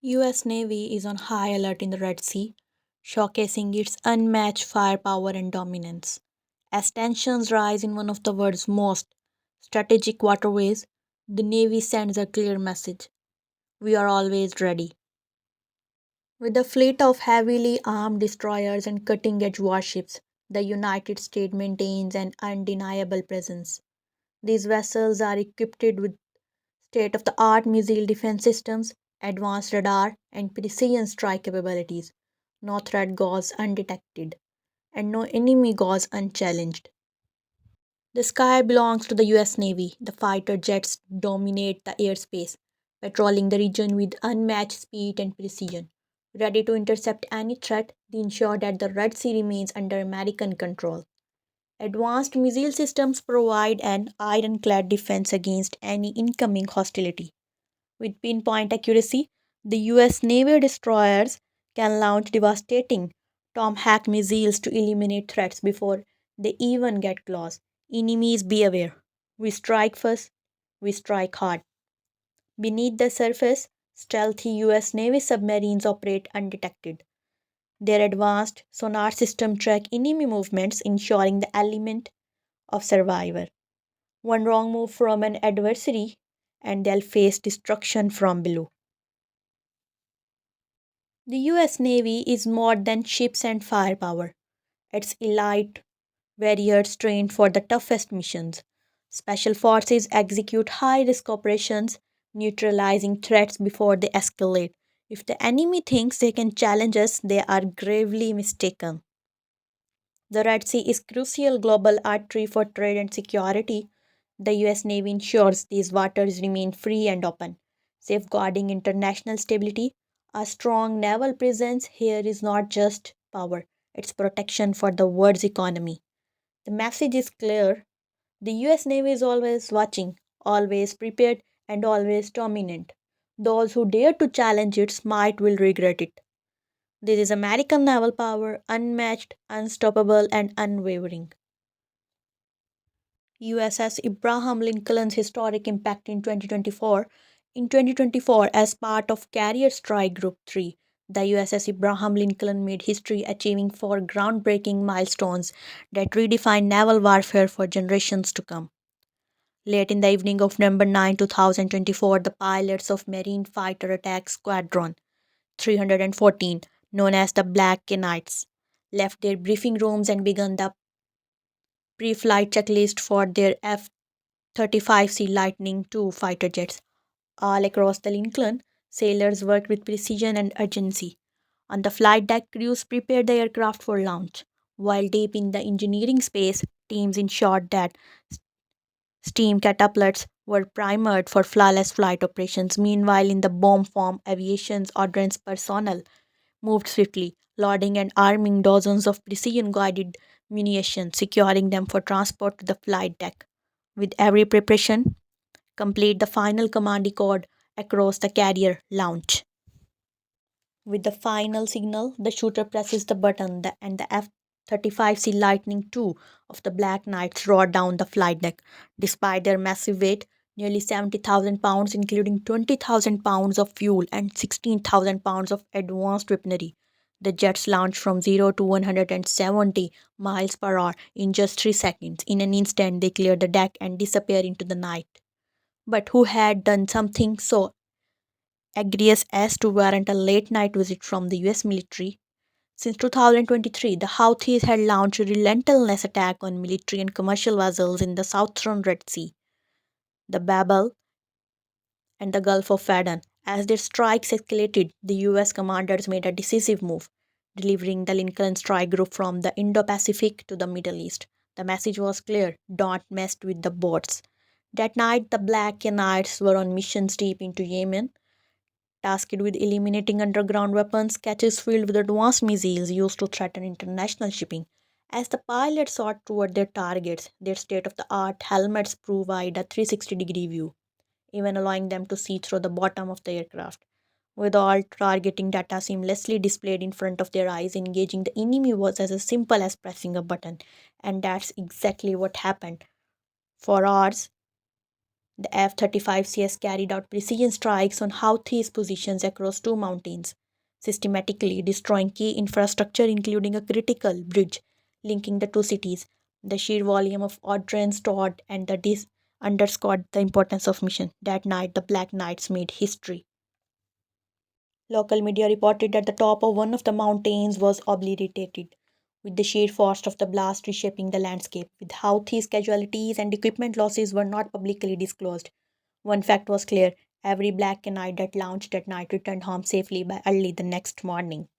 US Navy is on high alert in the Red Sea, showcasing its unmatched firepower and dominance. As tensions rise in one of the world's most strategic waterways, the Navy sends a clear message: we are always ready. With a fleet of heavily armed destroyers and cutting edge warships, the United States maintains an undeniable presence. These vessels are equipped with state of the art missile defense systems, advanced radar, and precision strike capabilities. No threat goes undetected, and no enemy goes unchallenged. The sky belongs to the US Navy. The fighter jets dominate the airspace, patrolling the region with unmatched speed and precision, ready to intercept any threat to ensure that the Red Sea remains under American control. Advanced missile systems provide an ironclad defense against any incoming hostility. With pinpoint accuracy, the US Navy destroyers can launch devastating Tomahawk missiles to eliminate threats before they even get close. Enemies, be aware. We strike first, we strike hard. Beneath the surface, stealthy US Navy submarines operate undetected. Their advanced sonar system track enemy movements, ensuring the element of survivor. One wrong move from an adversary, and they'll face destruction from below. The US Navy is more than ships and firepower. It's elite warriors trained for the toughest missions. Special forces execute high risk operations, neutralizing threats before they escalate. If the enemy thinks they can challenge us, they are gravely mistaken. The Red Sea is crucial global artery for trade and security. The US Navy ensures these waters remain free and open, safeguarding international stability. A strong naval presence here is not just power, it's protection for the world's economy. The message is clear: the US Navy is always watching, always prepared, and always dominant. Those who dare to challenge its might will regret it. This is American naval power, unmatched, unstoppable, and unwavering. USS Abraham Lincoln's historic impact in 2024. In 2024, as part of Carrier Strike Group 3, the USS Abraham Lincoln made history, achieving four groundbreaking milestones that redefined naval warfare for generations to come. Late in the evening of November 9, 2024, the pilots of Marine Fighter Attack Squadron 314, known as the Black Knights, left their briefing rooms and began the pre flight checklist for their F 35C Lightning II fighter jets. All across the Lincoln, sailors worked with precision and urgency. On the flight deck, crews prepared the aircraft for launch. While deep in the engineering space, teams ensured that steam catapults were primed for flawless flight operations. Meanwhile, in the bomb form, aviation's ordnance personnel moved swiftly, loading and arming dozens of precision guided munitions, securing them for transport to the flight deck. With every preparation complete, the final command code across the carrier launch. With the final signal, the shooter presses the button and the F 35C Lightning II of the Black Knights roar down the flight deck. Despite their massive weight, nearly 70,000 pounds, including 20,000 pounds of fuel and 16,000 pounds of advanced weaponry, the jets launched from 0 to 170 miles per hour in just 3 seconds. In an instant, they cleared the deck and disappeared into the night. But who had done something so egregious as to warrant a late night visit from the US military? Since 2023, the Houthis had launched a relentless attack on military and commercial vessels in the southern Red Sea, the Babel, and the Gulf of Aden. As their strikes escalated, the US commanders made a decisive move, delivering the Lincoln Strike Group from the Indo Pacific to the Middle East. The message was clear: don't mess with the boats. That night, the Black Knights were on missions deep into Yemen, tasked with eliminating underground weapons caches filled with advanced missiles used to threaten international shipping. As the pilots sought toward their targets, their state of the art helmets provide a 360-degree view, even allowing them to see through the bottom of the aircraft. With all targeting data seamlessly displayed in front of their eyes, engaging the enemy was as simple as pressing a button. And that's exactly what happened. For hours, The F-35CS carried out precision strikes on Houthis positions across two mountains, systematically destroying key infrastructure including a critical bridge linking the two cities. The sheer volume of ordnance stored and the underscored the importance of mission. That night, the Black Knights made history. Local media reported that the top of one of the mountains was obliterated, with the sheer force of the blast reshaping the landscape. With Houthis' casualties and equipment losses were not publicly disclosed. One fact was clear: every Black Knight that launched that night returned home safely by early the next morning.